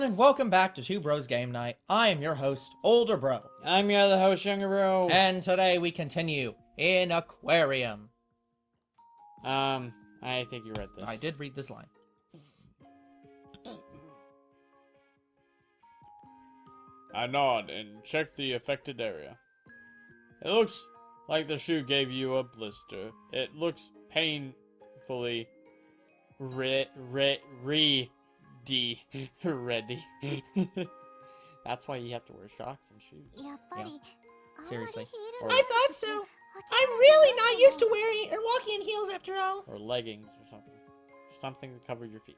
and welcome back to Two Bros Game Night. I am your host, Older Bro. I'm your other host, Younger Bro. And today we continue in Aquarium. I think you read this. I did read this line. I nod and check the affected area. It looks like the shoe gave you a blister. It looks painfully ready. That's why you have to wear socks and shoes. Yeah. Seriously. I thought so. I'm really not used to wearing or walking in heels after all. Or leggings or something. Something to cover your feet.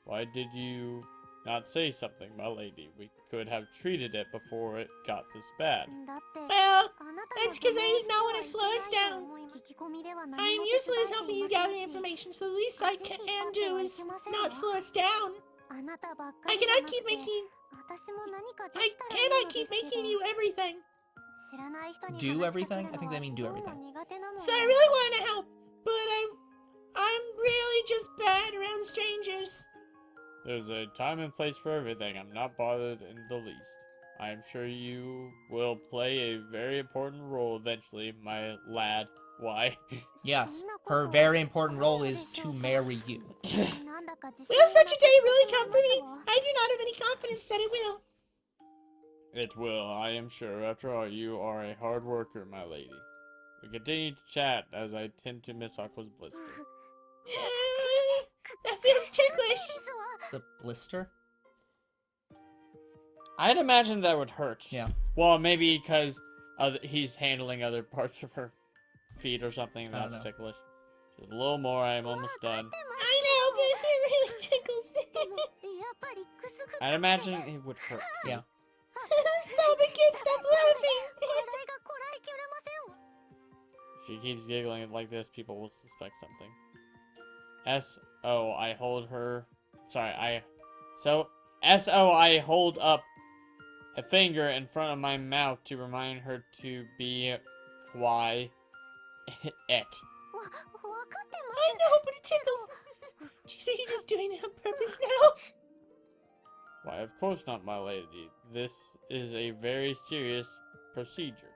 Why did you not say something, my lady? We could have treated it before it got this bad. Well, that's because I did not want to slow us down. I am useless helping you gather information, so the least I can do is not slow us down. I cannot keep making you everything. Do everything? I think they mean do everything. So I really want to help, but I'm really just bad around strangers. There's a time and place for everything. I'm not bothered in the least. I am sure you will play a very important role eventually, my lad. Why? Yes, her very important role is to marry you. Will such a day really come for me? I do not have any confidence that it will. It will, I am sure. After all, you are a hard worker, my lady. We continue to chat as I tend to miss Aqua's blister. That feels ticklish. The blister? I'd imagine that would hurt. Yeah. Well, maybe because he's handling other parts of her feet or something. That's ticklish. Just a little more, I'm almost done. I know, but it really tickles. I'd imagine it would hurt. Yeah. Stop it, kid, stop laughing. If she keeps giggling like this, people will suspect something. S-O, I hold her... Sorry, I hold up a finger in front of my mouth to remind her to be quiet. I know, but it tickles. Jeez, are you just doing it on purpose now? Why, of course not, my lady. This is a very serious procedure.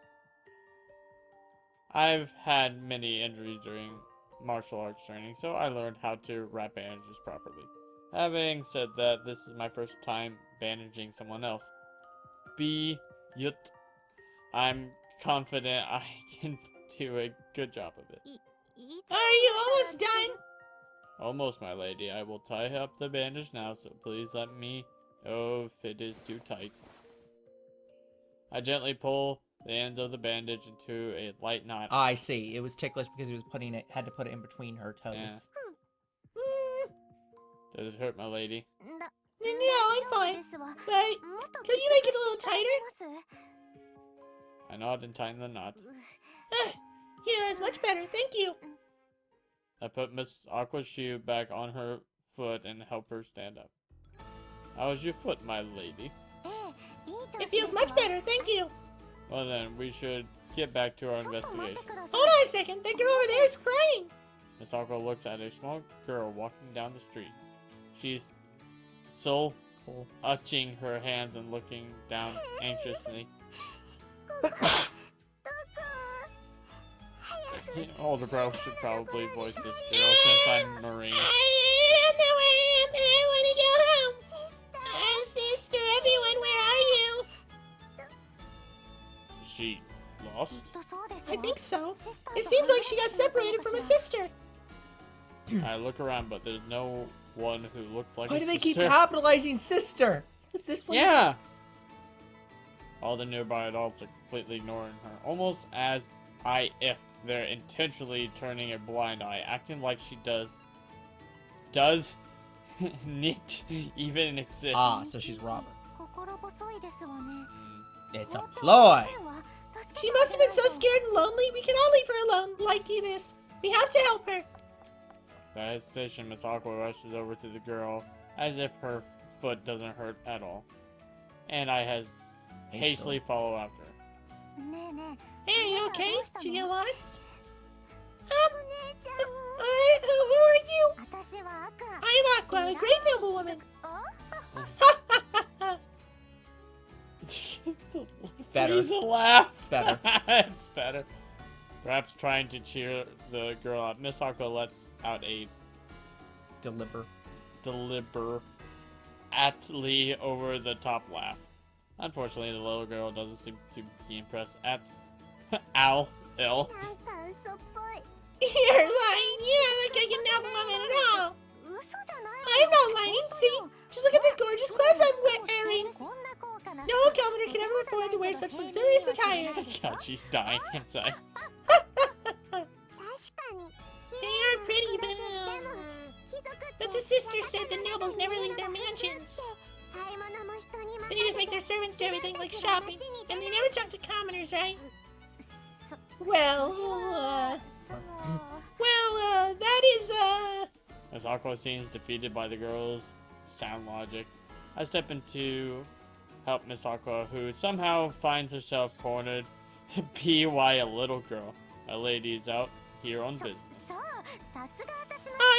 I've had many injuries during martial arts training, so I learned how to wrap bandages properly. Having said that, this is my first time bandaging someone else. I'm confident I can do a good job of it. Are you almost done? Almost, my lady. I will tie up the bandage now, so please let me know if it is too tight. I gently pull the ends of the bandage into a light knot. I see. It was ticklish because he was had to put it in between her toes. Yeah. Does it hurt, my lady? No, I'm fine. But could you make it a little tighter? I nod and tighten the knot. Yeah, that's much better. Thank you. I put Miss Aqua's shoe back on her foot and help her stand up. How is your foot, my lady? It feels much better. Thank you. Well then, we should get back to our investigation. Hold on a second. That girl over there is crying. Miss Aqua looks at a small girl walking down the street. She's still clutching her hands and looking down anxiously. Older bro should probably voice this girl since I'm Marine. I don't know where I am, but I want to go home. Sister, everyone, where are you? Is she lost? I think so. It seems like she got separated from a sister. I look around, but there's no one who looks like Why a do they sister. keep capitalizing sister? Is this one? Yeah! All the nearby adults are completely ignoring her, almost as if they're intentionally turning a blind eye, acting like she does not even exist. Ah, so she's Robert. It's a ploy. She must have been so scared and lonely. We can all leave her alone like this. We have to help her. Without hesitation, Miss Aqua rushes over to the girl as if her foot doesn't hurt at all. And I hastily follow after her. Hey, are you okay? Did you get lost? Who are you? I am Aqua, a great noblewoman. better. Please laugh. It's better. It's better. Perhaps trying to cheer the girl up. Miss Aqua lets out a deliberately over the top laugh. Unfortunately, the little girl doesn't seem to be impressed at Al ill. You're lying. You don't look like a noble woman at all. I'm not lying. See? Just look at the gorgeous clothes I'm wearing. No commoner can ever afford to wear such luxurious attire. God, she's dying inside. They are pretty, but the sister said the nobles never leave their mansions. They just make their servants do everything like shopping, and they never talk to commoners, right? Well, that is, As Aqua seems defeated by the girl's sound logic, I step in to help Miss Aqua, who somehow finds herself cornered by a little girl. A lady is out here on business.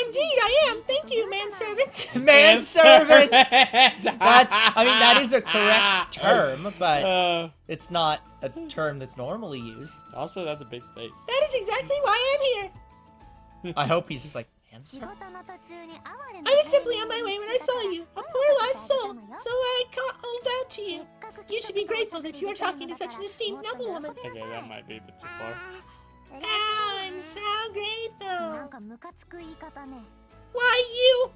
Indeed I am. Thank you, manservant. Manservant! That is a correct term, but it's not a term that's normally used. Also, that's a big space. That is exactly why I'm here. I hope he's just like, answer. I was simply on my way when I saw you, a poor lost soul, so I called out to you. You should be grateful that you are talking to such an esteemed noblewoman. Okay, that might be a bit too far. Oh, I'm so grateful. Why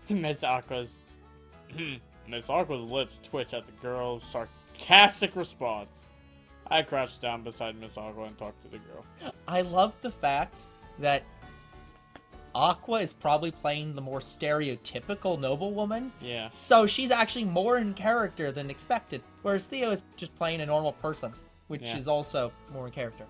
you? Miss Aqua's lips twitch at the girl's sarcastic response. I crouch down beside Miss Aqua and talk to the girl. I love the fact that Aqua is probably playing the more stereotypical noblewoman. Yeah. So she's actually more in character than expected. Whereas Theo is just playing a normal person, which is also more in character.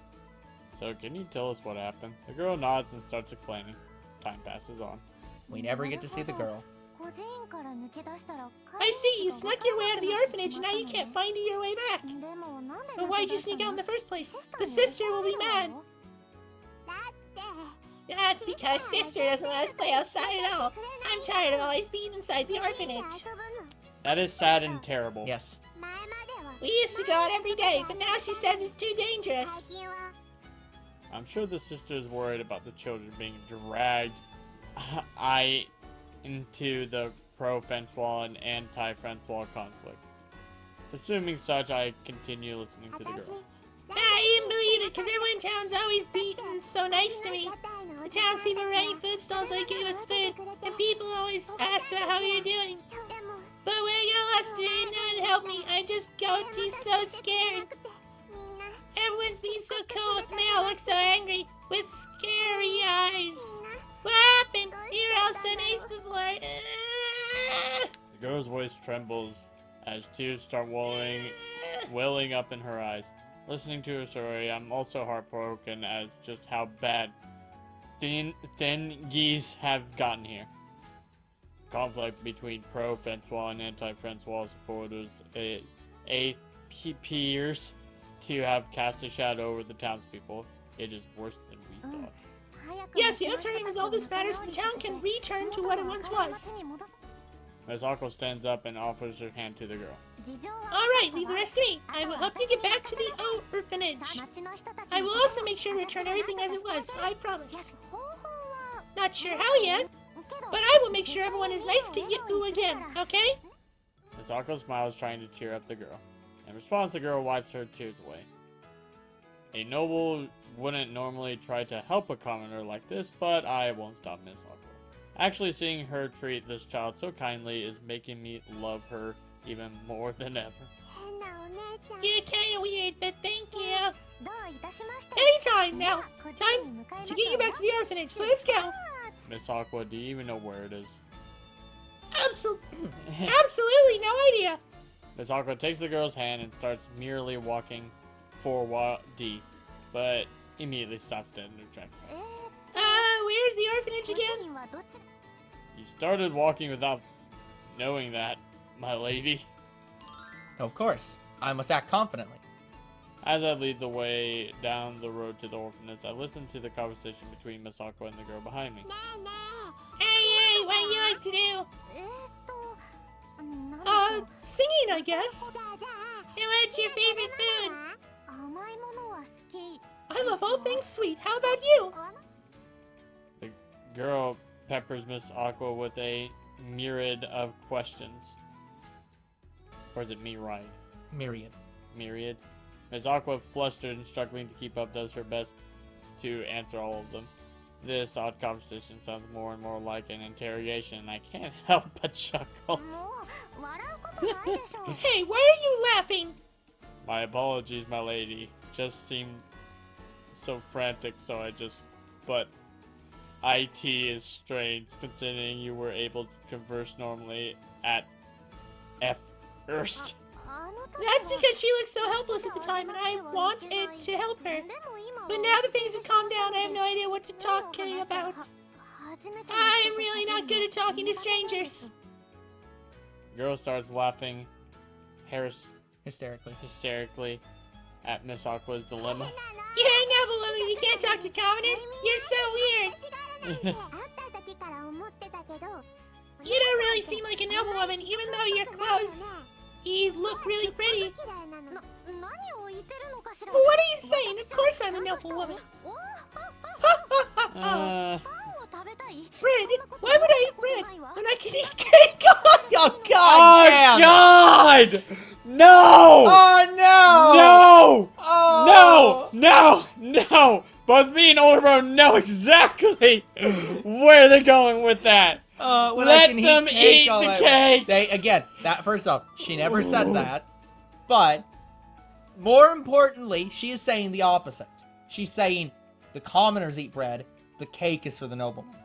So, can you tell us what happened? The girl nods and starts explaining. Time passes on. We never get to see the girl. I see, you snuck your way out of the orphanage and now you can't find your way back. But why'd you sneak out in the first place? The sister will be mad. That's because sister doesn't let us play outside at all. I'm tired of always being inside the orphanage. That is sad and terrible. Yes. We used to go out every day, but now she says it's too dangerous. I'm sure the sister is worried about the children being dragged into the pro-fence wall and anti-fence wall conflict. Assuming such, I continue listening to the girl. I didn't believe it, because everyone in town's always being so nice to me. The townspeople were running food stalls, so they gave us food, and people always asked about how we were doing. But when I got lost today and no one helped me, I just go to so scared. Everyone's being so cold, and they all look so angry, with scary eyes. What happened? You were all so nice before. The girl's voice trembles as tears start welling up in her eyes. Listening to her story, I'm also heartbroken as just how bad things have gotten here. Conflict between pro-fence wall and anti-fence wall supporters appears to have cast a shadow over the townspeople. It is worse than we thought. Yes, hurry and resolve this matter so the town can return to what it once was. Miss Aqua stands up and offers her hand to the girl. Alright, leave the rest to me. I will help you get back to the orphanage. I will also make sure to return everything as it was, I promise. Not sure how yet, but I will make sure everyone is nice to you again, okay? Miss Aqua smiles, trying to cheer up the girl. In response, the girl wipes her tears away. A noble wouldn't normally try to help a commoner like this, but I won't stop Miss Aqua. Actually, seeing her treat this child so kindly is making me love her even more than ever. You're kinda weird, but thank you. Anytime now. Time to get you back to the orphanage. Let's go. Miss Aqua, do you even know where it is? Absolutely no idea. Miss Aqua takes the girl's hand and starts merely walking forward, but immediately stops dead in her tracks. Where's the orphanage again? You started walking without knowing that, my lady. Of course. I must act confidently. As I lead the way down the road to the orphanage, I listen to the conversation between Miss Aqua and the girl behind me. Hey, what do you like to do? Singing, I guess. And what's your favorite food? I love all things sweet. How about you? The girl peppers Miss Aqua with a myriad of questions. Or is it me right? Myriad. Myriad. Miss Aqua, flustered and struggling to keep up, does her best to answer all of them. This odd conversation sounds more and more like an interrogation, and I can't help but chuckle. Hey, why are you laughing? My apologies, my lady. Just seemed so frantic, so I just... But IT is strange, considering you were able to converse normally at first. That's because she looked so helpless at the time, and I wanted to help her. But now that things have calmed down, I have no idea what to talk about. I'm really not good at talking to strangers. Girl starts laughing Hysterically. at Miss Aqua's dilemma. You're a noble woman, you can't talk to commoners? You're so weird. You don't really seem like a noble woman, even though your clothes, you look really pretty. But what are you saying? Of course I'm a noble woman. Bread? Why would I eat bread when I can eat cake? Oh god damn! God! No! Oh no! No! Oh. No! Both me and Older know exactly where they're going with that. When Let I can them cake eat all the I cake. They again. That first off, she never said that. But more importantly, she is saying the opposite. She's saying the commoners eat bread. The cake is for the noblemen.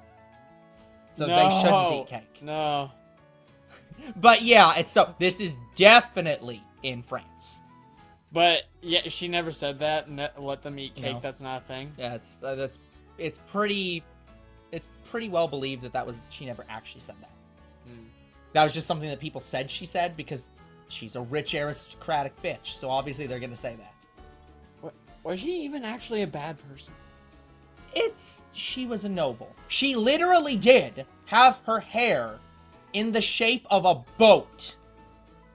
So they shouldn't eat cake. No. But yeah, this is definitely in France. But yeah, she never said that. Let them eat cake. No. That's not a thing. Yeah, it's pretty well believed that she never actually said that. That was just something that people said she said because she's a rich aristocratic bitch. So obviously they're gonna say that. Was she even actually a bad person? She was a noble. She literally did have her hair in the shape of a boat.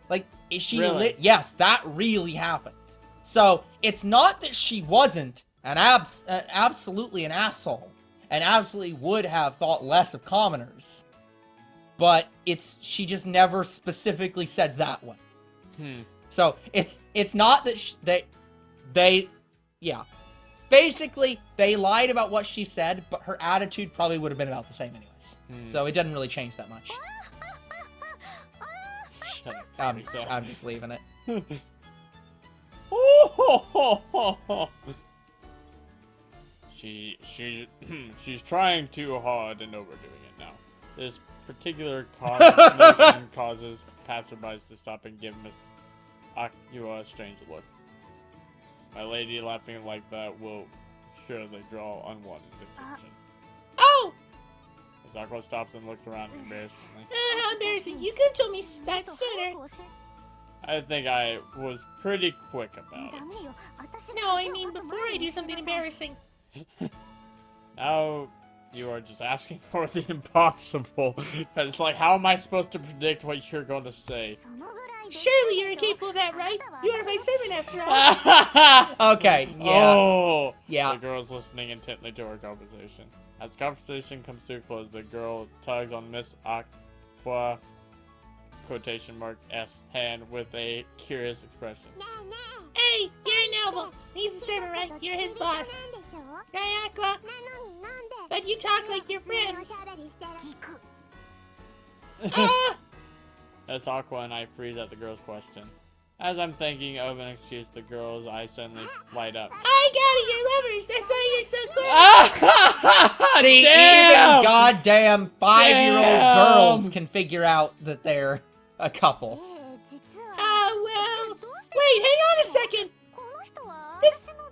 Like, Really? yes, that really happened. So, it's not that she wasn't absolutely an asshole, and absolutely would have thought less of commoners. But she just never specifically said that one. So, it's not that yeah. Basically, they lied about what she said, but her attitude probably would have been about the same anyways. So it doesn't really change that much. Shut up. I'm just leaving it. She's trying too hard and overdoing it now. This particular combination causes passerbys to stop and give Miss Aqua a strange look. My lady laughing like that will surely draw unwanted attention. Oh! Miss Aqua stops and looks around embarrassingly. How embarrassing. You could have told me that sooner. I think I was pretty quick about it. No, I mean before I do something embarrassing. Now you are just asking for the impossible. It's like, how am I supposed to predict what you're going to say? Surely you're capable of that, right? You are my servant after all. Okay, yeah. Oh! Yeah. The girl's listening intently to our conversation. As the conversation comes to a close, the girl tugs on Miss Aqua quotation mark S hand with a curious expression. Hey, you're a noble. He's a servant, right? You're his boss. Right, Aqua? But you talk like you're friends. As Aqua and I freeze at the girl's question. As I'm thinking of an excuse, the girl's eyes suddenly light up. I got it, you're lovers. That's why you're so close. See, Damn! even goddamn 5-year-old Damn! girls can figure out that they're a couple. Oh, well. Wait, hang on a second.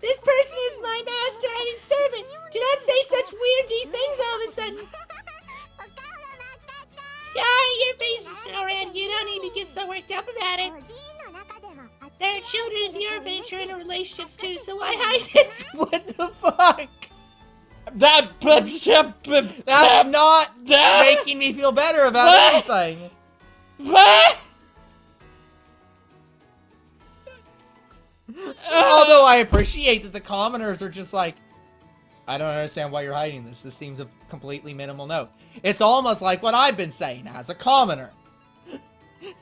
This person is my master and his servant. Do not say such weird things all of a sudden. Your face is so red. You don't need to get so worked up about it. There are children in the orphanage who are in relationships too, so why hide it? What the fuck? That's That's not making me feel better about anything. I appreciate that the commoners are just like, I don't understand why you're hiding this. This seems a completely minimal note. It's almost like what I've been saying as a commoner.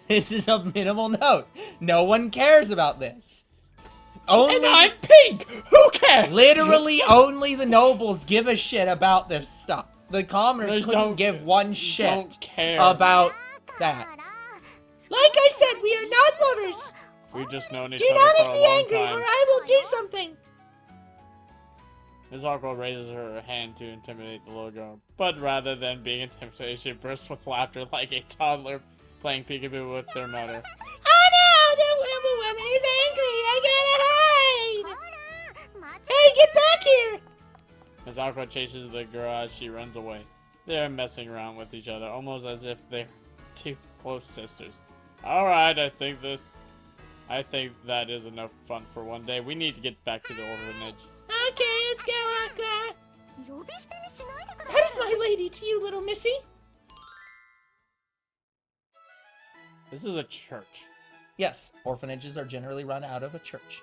This is a minimal note. No one cares about this. Only And I'm pink! Who cares? literally only the nobles give a shit about this stuff. The commoners They couldn't don't- give one shit Don't care. about that. Like I said, we are not lovers. We've just known each Do other not for make a me long angry, time. or I will do something. Miss Aqua raises her hand to intimidate the little girl, but rather than being intimidated, she bursts with laughter like a toddler playing peekaboo with their mother. Oh no, the woman is angry. I gotta hide. Hey, get back here. Miss Aqua chases the girl as she runs away. They're messing around with each other, almost as if they're two close sisters. Alright, I think that is enough fun for one day. We need to get back to the orphanage. Okay, let's go, Aqua. That is my lady to you, little missy. This is a church. Yes, orphanages are generally run out of a church.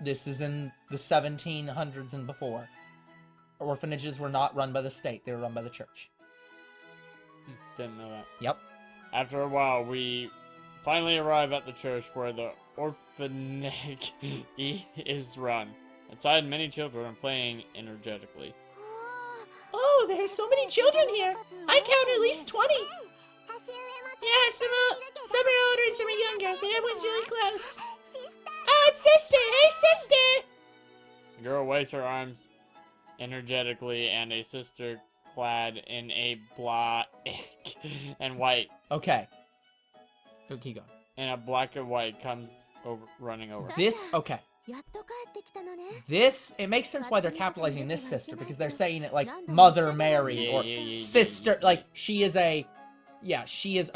This is in the 1700s and before. Orphanages were not run by the state, they were run by the church. Didn't know that. Yep. After a while, we finally arrive at the church where the orphanage is run. Inside, many children are playing energetically. Oh, there are so many children here. I count at least 20. Yeah, some are older and some are younger, but everyone's really close. Oh, it's sister. Hey, sister. The girl waves her arms energetically, and a sister clad in a black and white Okay. Go keep going. and a black and white comes running over. This, okay. This, it makes sense why they're capitalizing this sister, because they're saying it like Mother Mary or sister, like she is a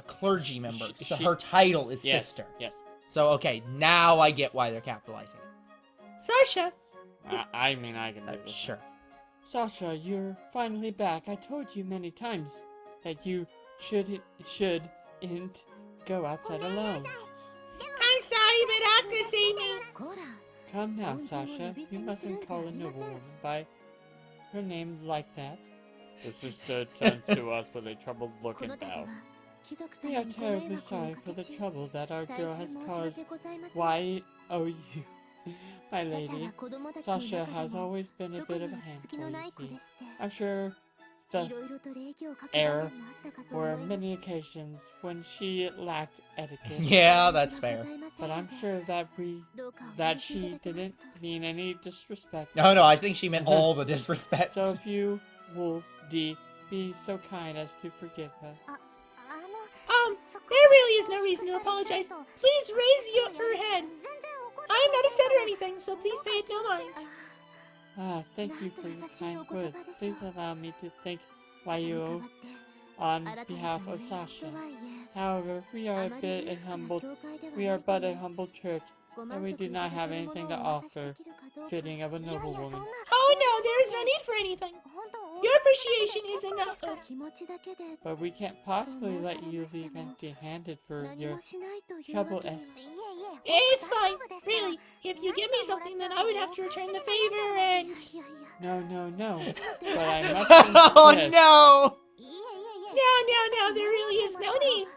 clergy member, so her title is Yes, sister. yes. So, okay, now I get why they're capitalizing it. Sasha. I mean, I can do this. Sure. Sasha, you're finally back. I told you many times that you shouldn't go outside alone. I'm sorry, but Aqua saved me. Come now, Sasha. You mustn't call a noblewoman by her name like that. The sister turns to us with a troubled look and bows. We are terribly sorry for the trouble that our girl has caused. Why, oh you, my lady, Sasha has always been a bit of a handful, you see. I'm sure there were many occasions when she lacked etiquette. Yeah, that's fair. But I'm sure that she didn't mean any disrespect. No, I think she meant all the disrespect. So if you will be so kind as to forgive her. There really is no reason to apologize. Please raise her head. I am not upset or anything, so please pay it no mind. Ah, thank you for your kind words. Please allow me to thank Wayu on behalf of Sasha. However, we are but a humble church, and we do not have anything to offer fitting of a noblewoman. Oh no, there is no need for anything. Your appreciation is enough. But we can't possibly let you leave empty-handed for your trouble as... It's fine, really. If you give me something, then I would have to return the favor and... No. But I must insist. Oh no! No, there really is no need.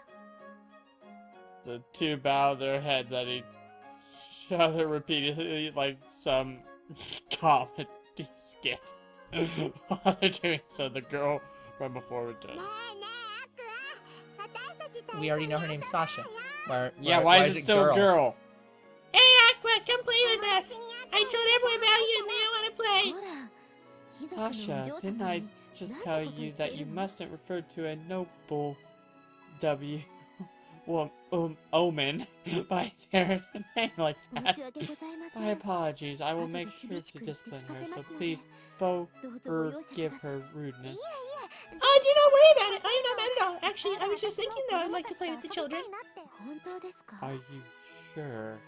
The two bow their heads at each other repeatedly like some comedy skit. While they're doing so, the girl from before returns. We already know her name's Sasha. Why is it still girl? Hey, Aqua, come play with us. I told everyone about you and they want to play. Sasha, didn't I just tell you that you mustn't refer to a noble omen by their name like that? My apologies. I will make sure to discipline her, so please forgive her rudeness. Oh, do not worry about it. I am not mad at all. Actually, I was just thinking though I'd like to play with the children. Are you sure?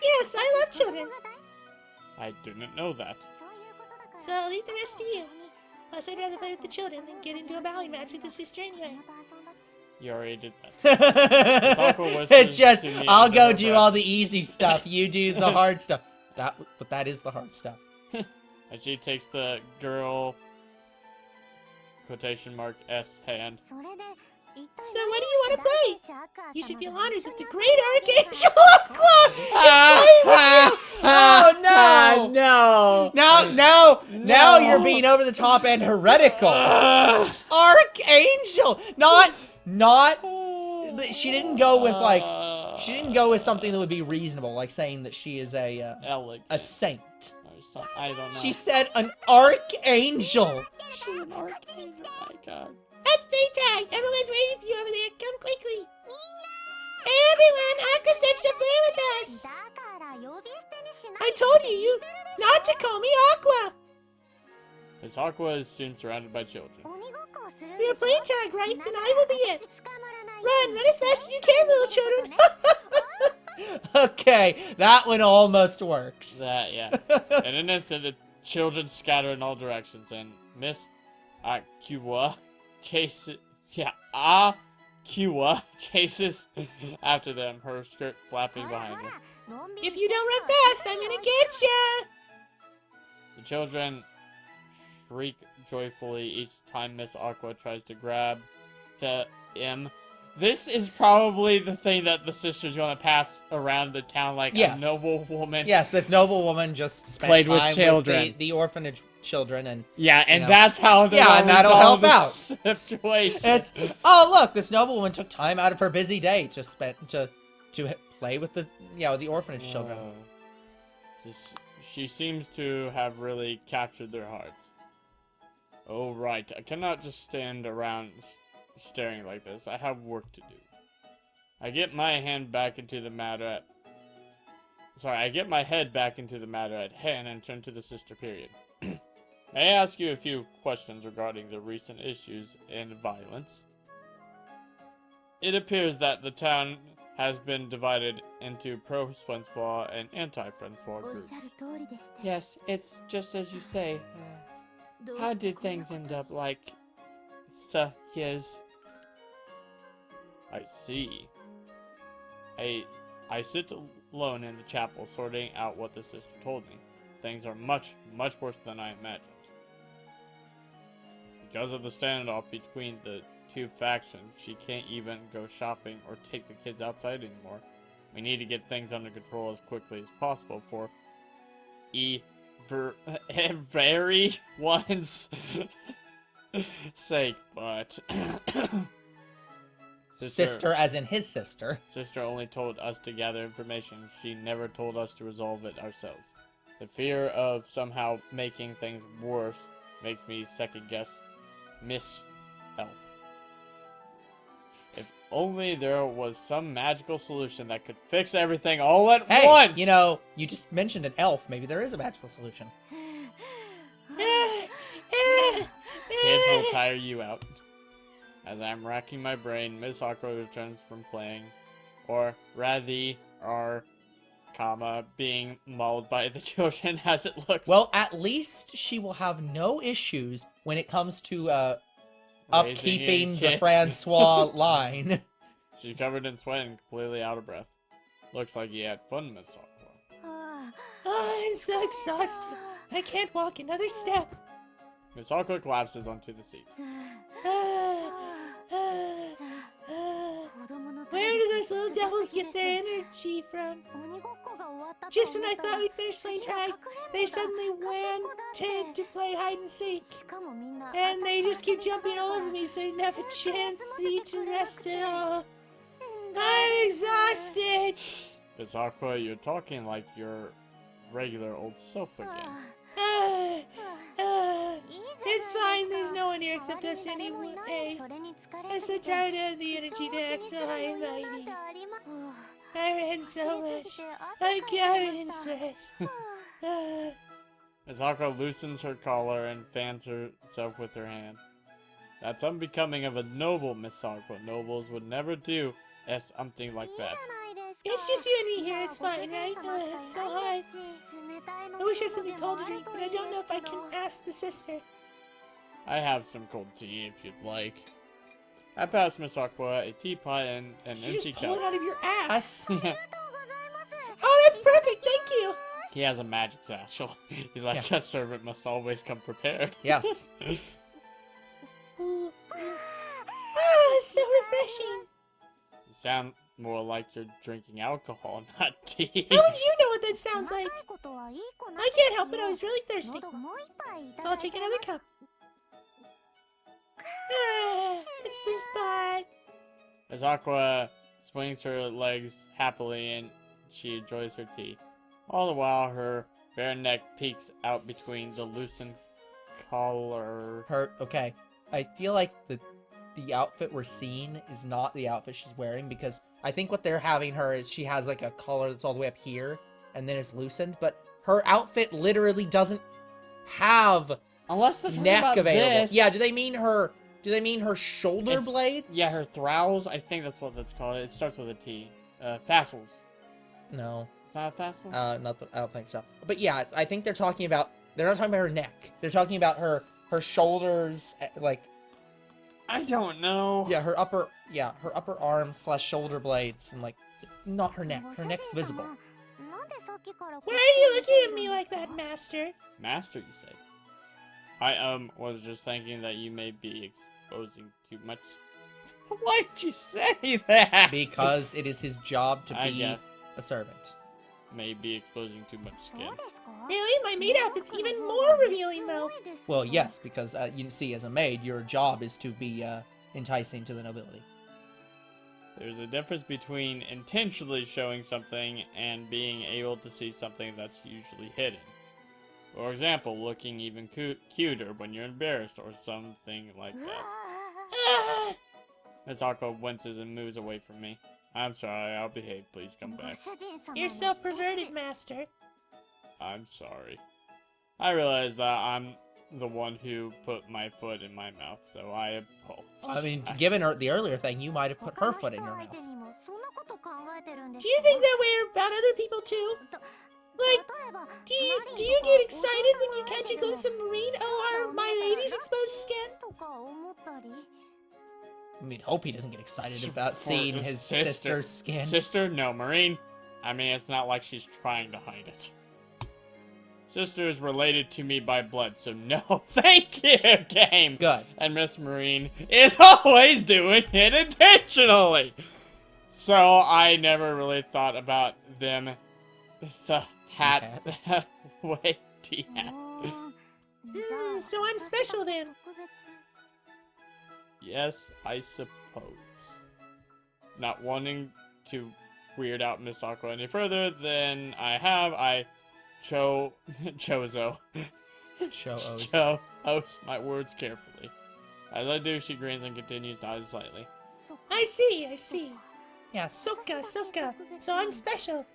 Yes, I love children. I didn't know that. So I'll leave the rest to you. Plus, I'd rather play with the children than get into a bally match with the sister anyway. You already did that. Aqua whispers It's just, to me I'll under go her do breath. all the easy stuff. You do the hard stuff. But that is the hard stuff. And she takes the girl quotation mark S hand. So what do you want to play? You should feel honored that the great Archangel Aqua is playing with you! Oh no! No! Now you're being over the top and heretical. Archangel! Not. She didn't go with like. She didn't go with something that would be reasonable, like saying that she is a saint. I don't know. She said an archangel. She's an archangel. Oh my god. Let's play tag! Everyone's waiting for you over there. Come quickly. Hey everyone! Aqua said she'll play with us! I told you not to call me Aqua! As Aqua is soon surrounded by children. You're playing tag, right? Then I will be it. Run as fast as you can, little children! Okay, that one almost works. Yeah. In an instant, the children scatter in all directions, and Miss Aqua chases after them, her skirt flapping behind her. If you don't run fast, I'm gonna get ya! The children shriek joyfully each time Miss Aqua tries to grab him. This is probably the thing that the sister's gonna pass around the town like a noble woman. Yes, this noble woman just spent Played time with children. with the orphanage children, and and know. that's how they're and that'll help out. Situation. It's look, this noble woman took time out of her busy day to play with the orphanage children. She seems to have really captured their hearts. Oh right, I cannot just stand around staring like this. I have work to do. I get my head back into the matter at hand and turn to the sister period. May I ask you a few questions regarding the recent issues in violence? It appears that the town has been divided into pro-Swensflaw and anti-Swensflaw groups. Yes, it's just as you say. How did things end up like his? I see. I sit alone in the chapel sorting out what the sister told me. Things are much, much worse than I imagined. Because of the standoff between the two factions, she can't even go shopping or take the kids outside anymore. We need to get things under control as quickly as possible for everyone's sake, but... Sister as in his sister. Sister only told us to gather information. She never told us to resolve it ourselves. The fear of somehow making things worse makes me second guess Miss Elf. If only there was some magical solution that could fix everything all at once! You know, you just mentioned an elf. Maybe there is a magical solution. Kids will tire you out. As I'm racking my brain, Miss Aqua returns from playing, or rather, being mauled by the children as it looks. Well, at least she will have no issues when it comes to upkeeping the Francois line. She's covered in sweat and completely out of breath. Looks like you had fun, Miss Aqua. I'm so exhausted. I can't walk another step. Miss Aqua collapses onto the seat. Where do those little devils get their energy from? Just when I thought we'd finished playing tag, they suddenly wanted to play hide and seek. And they just keep jumping all over me so I didn't have a chance to rest at all. I'm exhausted. Miss Aqua, you're talking like your regular old self again. It's fine, there's no one here except us anyway. I'm so tired of the energy to act so high and mighty. I ran so much. I'm covered in sweat. Miss Aqua loosens her collar and fans herself with her hands. That's unbecoming of a noble, Miss Aqua. Nobles would never do something like that. It's just you and me here, it's fine, right? It's so hot. I wish I had something cold to drink, but I don't know if I can ask the sister. I have some cold tea if you'd like. I passed Miss Aqua a teapot and an Did you empty just pull cup. it out of your ass? Oh, that's perfect. Thank you. He has a magic satchel. He's like, a servant must always come prepared. Yes. Oh, it's so refreshing. You sound more like you're drinking alcohol, not tea. How would you know what that sounds like? I can't help it. I was really thirsty. So I'll take another cup. Ah, it's the spot. As Aqua swings her legs happily and she enjoys her tea. All the while, her bare neck peeks out between the loosened collar. Okay. I feel like the outfit we're seeing is not the outfit she's wearing, because I think what they're having her is she has like a collar that's all the way up here and then it's loosened, but her outfit literally doesn't have Unless they're talking neck about available. this. Yeah, do they mean her shoulder blades? Yeah, her throws. I think that's what that's called. It starts with a T. Tassels. No. Is that a tassel? I don't think so. But yeah, I think they're not talking about her neck. They're talking about her shoulders, like, I don't know. yeah, her upper arm / shoulder blades, and like, not her neck. Her neck's visible. Why are you looking at me like that, Master? Master, you say? I was just thinking that you may be exposing too much. Why'd you say that? Because it is his job to I be guess. a servant. May be exposing too much skin. Really? My maid outfit's even more revealing, though. Well, yes, because you see, as a maid, your job is to be enticing to the nobility. There's a difference between intentionally showing something and being able to see something that's usually hidden. For example, looking even cuter when you're embarrassed or something like that. Ah, Miss Aqua winces and moves away from me. I'm sorry, I'll behave. Please come back. you're so perverted, Master. I'm sorry. I realize that I'm the one who put my foot in my mouth, so I apologize. I mean, given her the earlier thing, you might have put her foot in your mouth. Do you think that way about other people, too? Like, do you get excited when you catch a glimpse of Marine or my lady's exposed skin? I mean, hope he doesn't get excited about seeing his sister's skin. Sister? No, Marine. I mean, it's not like she's trying to hide it. Sister is related to me by blood, so no, thank you, game. Good. And Miss Marine is always doing it intentionally. So I never really thought about them. The hat. Wait, T-hat. So I'm special then. Yes, I suppose. Not wanting to weird out Miss Aqua any further than I chose my words carefully. As I do, she grins and continues nodding slightly. I see. Yeah, Soka. So I'm special.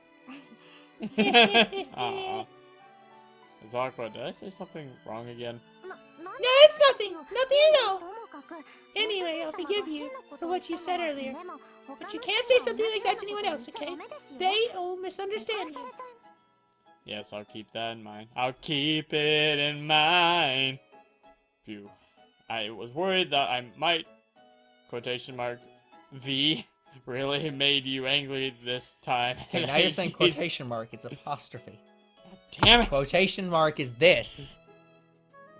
Miss Aqua, did I say something wrong again? No, it's nothing. Nothing at all. Anyway, I'll forgive you for what you said earlier. But you can't say something like that to anyone else, okay? They'll misunderstand you. Yes, I'll keep that in mind. I'll keep it in mind. Phew. I was worried that I might, quotation mark, V, really made you angry this time. Okay, now you're saying quotation mark. It's apostrophe. Damn it! Quotation mark is this.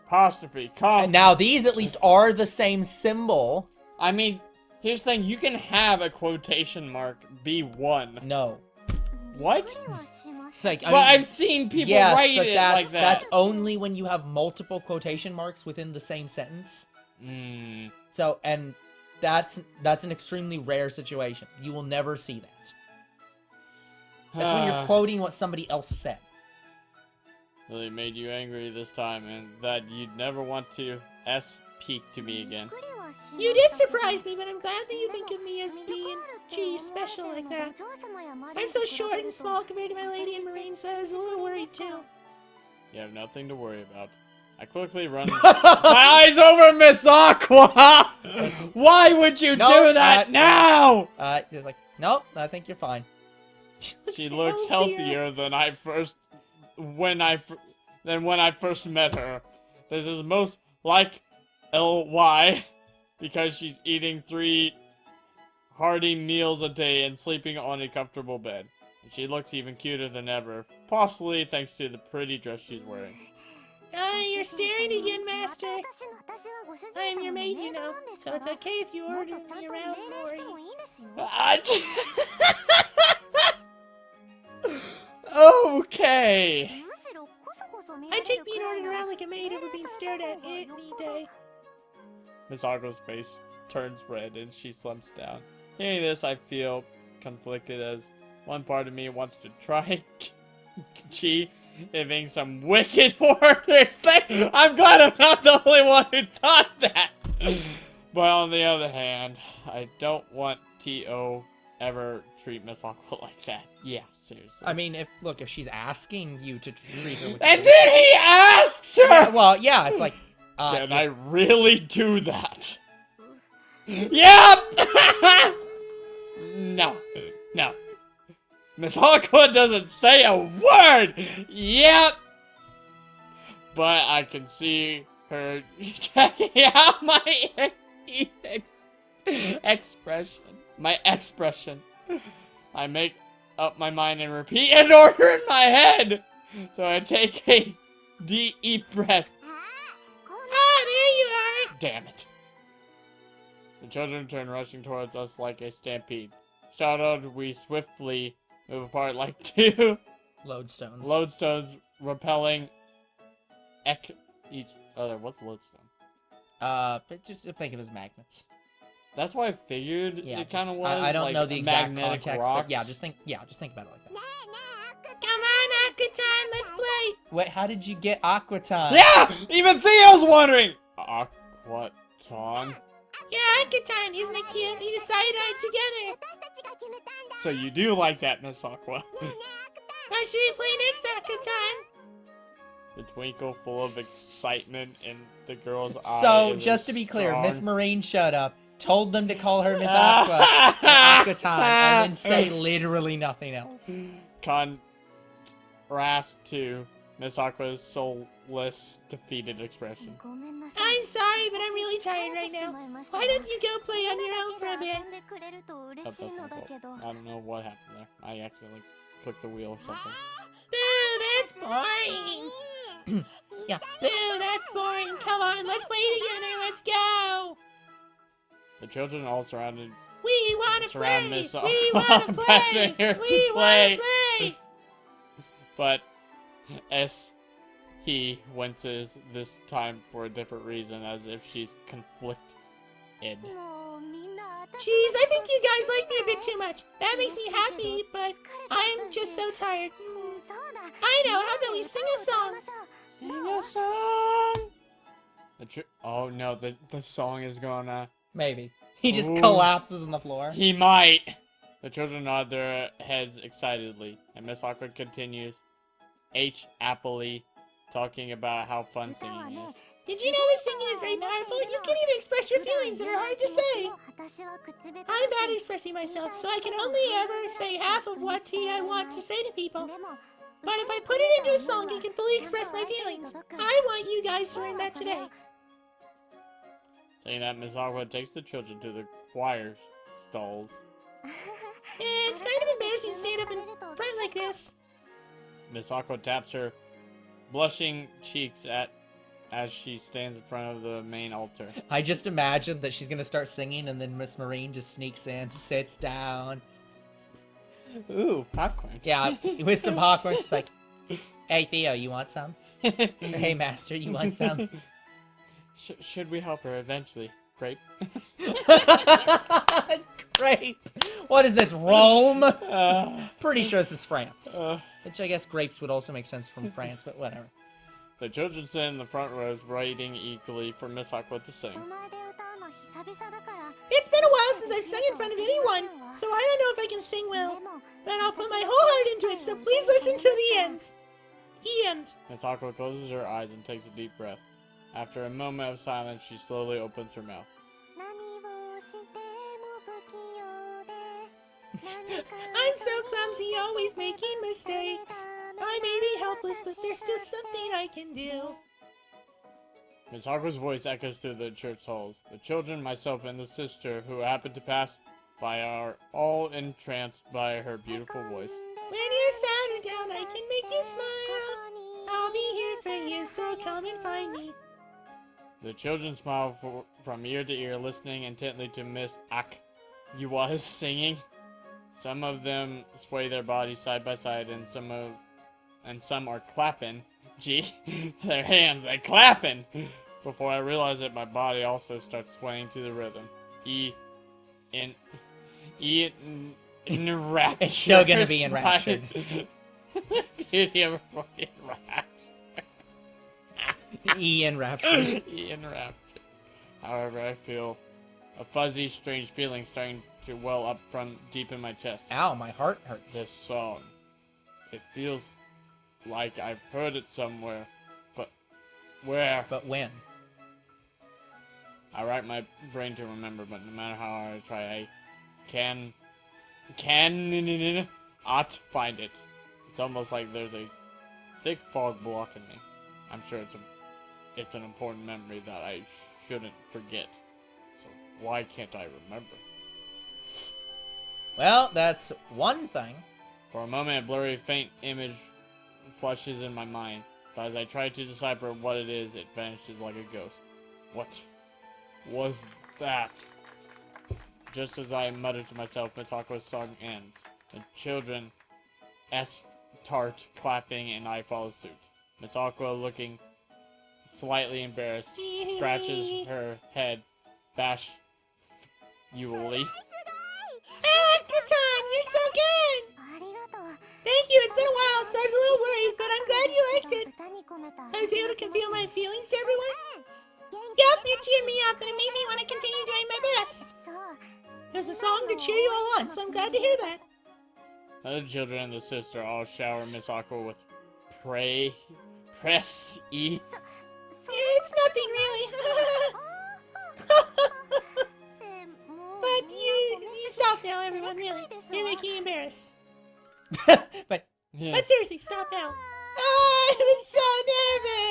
Apostrophe, come. And now these at least are the same symbol. I mean, here's the thing. You can have a quotation mark be one. No. What? It's like, I've seen people write but it that's, like that. that's only when you have multiple quotation marks within the same sentence. So, and that's an extremely rare situation. You will never see that. That's when you're quoting what somebody else said. Really made you angry this time, and that you'd never want to speak to me again. You did surprise me, but I'm glad that you think of me as being, special like that. I'm so short and small compared to my lady and Marine, so I was a little worried too. You have nothing to worry about. I quickly run my eyes over Miss Aqua! Why would you do that now? He's like, nope, I think you're fine. She looks healthier than when I first met her. This is most like L-Y because she's eating 3 hearty meals a day and sleeping on a comfortable bed. And she looks even cuter than ever, possibly thanks to the pretty dress she's wearing. You're staring again, Master. I'm your maid, you know, so it's okay if you order me around, Mori. Okay. I take being ordered around like a maid over being stared at any day. Miss Aqua's face turns red and she slumps down. Hearing this, I feel conflicted as one part of me wants to try giving some wicked orders. I'm glad I'm not the only one who thought that. But on the other hand, I don't want T.O. ever treat Miss Aqua like that. Yeah, seriously. I mean, if she's asking you to treat her with And then he asks her! Yeah, well, yeah, it's like... Can I really do that? Yep! No. Miss Aqua doesn't say a word! Yep! But I can see her checking out my expression. My expression. I make up my mind and repeat an order in my head! So I take a deep breath. There you are! Damn it. The children turn rushing towards us like a stampede. Startled, we swiftly move apart like 2 lodestones repelling each other. What's lodestone? But just think of it as magnets. That's why I figured it kind of was. I don't like know the exact magnetic context, rocks. but yeah, just think about it like that. Come on, Aquatan, let's play! Wait, how did you get Aquatan? Yeah! Even Theo's wondering! Aquatan? Yeah, Aquatan, isn't it cute? We decided on it together. So you do like that, Miss Aqua. What should we play next, Aquatan? The twinkle full of excitement in the girl's eyes. So, just to be clear, Miss Marine showed up, told them to call her Miss Aqua, Aquatan, and then say literally nothing else. Contrast to Miss Aqua's soulless, defeated expression. I'm sorry, but I'm really tired right now. Why don't you go play on your own for a bit? That's my fault. I don't know what happened there. I accidentally clicked the wheel or something. Boo, that's boring. Yeah. Boo, that's boring. Come on, let's play together. Let's go. The children all surrounded We want to surround play. Miss We Aqua, want to play. begging her We to want play. to play. But as he winces this time for a different reason, as if she's conflicted. Jeez, I think you guys like me a bit too much. That makes me happy, but I'm just so tired. I know, how about we sing a song? Sing a song. Oh no, the song is gonna. Maybe. He just Ooh. collapses on the floor. He might. The children nod their heads excitedly, and Miss Aqua continues, happily talking about how fun singing is. Did you know that singing is very powerful? You can even express your feelings that are hard to say. I'm bad at expressing myself, so I can only ever say half of what I want to say to people. But if I put it into a song, I can fully express my feelings. I want you guys to learn that today. Saying that, Miss Aqua takes the children to the choir stalls. It's kind of embarrassing to stand up in front like this. Miss Aqua taps her blushing cheeks as she stands in front of the main altar. I just imagined that she's gonna start singing and then Miss Marine just sneaks in, sits down. Ooh, popcorn. Yeah, with some popcorn, she's like, "Hey Theo, you want some?" Or, "Hey Master, you want some?" Should we help her eventually? Grape? Grape. What is this, Rome? Pretty sure this is France. Which I guess grapes would also make sense from France, but whatever. The children sit in the front rows, waiting eagerly for Miss Aqua to sing. It's been a while since I've sung in front of anyone, so I don't know if I can sing well. But I'll put my whole heart into it, so please listen to the end. The end. Miss Aqua closes her eyes and takes a deep breath. After a moment of silence, she slowly opens her mouth. I'm so clumsy, always making mistakes. I may be helpless, but there's still something I can do. Miss Aqua's voice echoes through the church halls. The children, myself, and the sister who happened to pass by are all entranced by her beautiful voice. When you're sad or down, I can make you smile. I'll be here for you, so come and find me. The children smile from ear to ear, listening intently to Miss Aqua's singing. Some of them sway their bodies side by side, and some are clapping. Gee, their hands, they clapping! Before I realize it, my body also starts swaying to the rhythm. Enraptured. It's still gonna be enraptured. Beauty of enraptured. Enraptured. Enraptured. However, I feel a fuzzy, strange feeling starting to well up from deep in my chest. Ow, my heart hurts. This song. It feels like I've heard it somewhere, but where? But when? I rack my brain to remember, but no matter how hard I try, I cannot find it. It's almost like there's a thick fog blocking me. I'm sure it's an important memory that I shouldn't forget. So why can't I remember? Well, that's one thing. For a moment, a blurry, faint image flashes in my mind, but as I try to decipher what it is, it vanishes like a ghost. What was that? Just as I mutter to myself, Miss Aqua's song ends. The children start clapping, and I follow suit. Miss Aqua, looking slightly embarrassed, scratches her head bashfully. Aqutan, you're so good! Thank you, it's been a while, so I was a little worried, but I'm glad you liked it. I was able to convey my feelings to everyone. Yup, it cheered me up, and it made me want to continue doing my best. It was a song to cheer you all on, so I'm glad to hear that. The children and the sister all shower Miss Aqua with praise. It's nothing really. But you stop now, everyone, really. You're making me embarrassed. But But seriously, stop now. Oh, I was so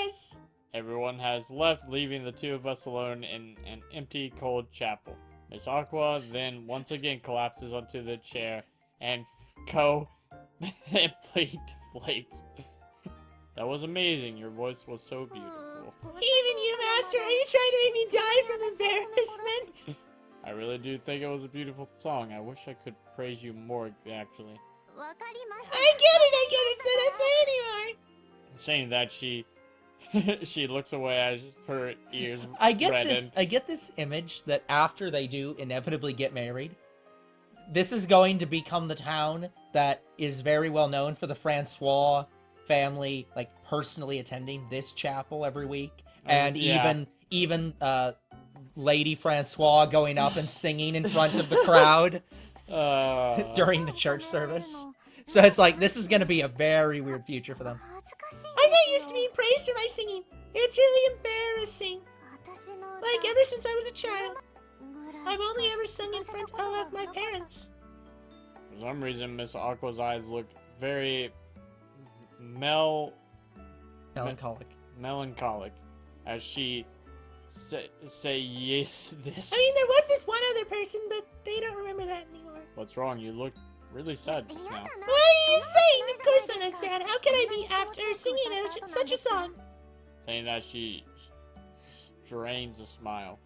nervous. Everyone has left, leaving the two of us alone in an empty, cold chapel. Miss Aqua then once again collapses onto the chair and completely deflates. That was amazing. Your voice was so beautiful. Even you, Master, are you trying to make me die from embarrassment? I really do think it was a beautiful song. I wish I could praise you more, actually. I get it, so don't say anymore. Saying that, she looks away as her ears I get redden. this image that after they do inevitably get married, this is going to become the town that is very well known for the Francois family, like, personally attending this chapel every week. And yeah. even Lady Francois going up and singing in front of the crowd during the church service. So it's like, this is going to be a very weird future for them. I'm not used to being praised for my singing. It's really embarrassing. Like, ever since I was a child, I've only ever sung in front of my parents. For some reason, Miss Aqua's eyes look very melancholic as she say yes this. I mean, there was this one other person, but they don't remember that anymore. What's wrong? You look really sad just now. What are you saying? Of course I'm not sad. How could I be after singing such a song? Saying that, she strains a smile.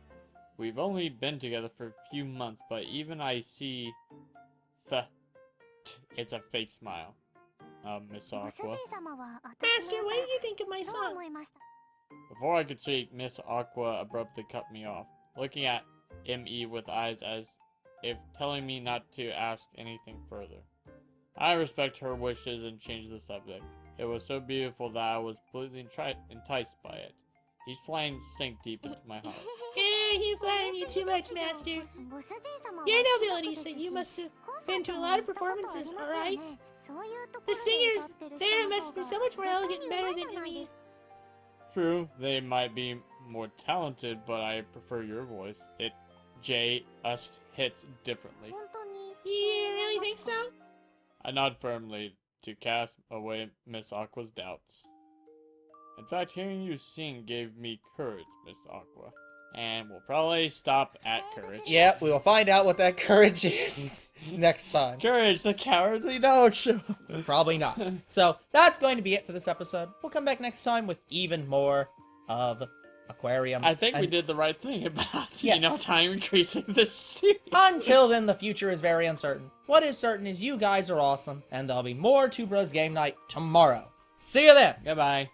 We've only been together for a few months, but even I see it's a fake smile. Miss Aqua. Master, what did you think of my song? Before I could speak, Miss Aqua abruptly cut me off, looking at me with eyes as if telling me not to ask anything further. I respect her wishes and changed the subject. It was so beautiful that I was completely enticed by it. These lines sank deep into my heart. You flatter me too much, Master. Your nobility said you must have been to a lot of performances, alright? The singers there must be so much more elegant and better than me. True, they might be more talented, but I prefer your voice. It just hits differently. You really think so? I nod firmly to cast away Miss Aqua's doubts. In fact, hearing you sing gave me courage, Miss Aqua. And we'll probably stop at courage. Yep, we will find out what that courage is next time. Courage, the cowardly dog show. Probably not. So that's going to be it for this episode. We'll come back next time with even more of Aquarium. I think we And did the right thing about, Yes. time increasing this series. until then, the future is very uncertain. What is certain is you guys are awesome, and there'll be more Two Bros Game Night tomorrow. See you then! Goodbye.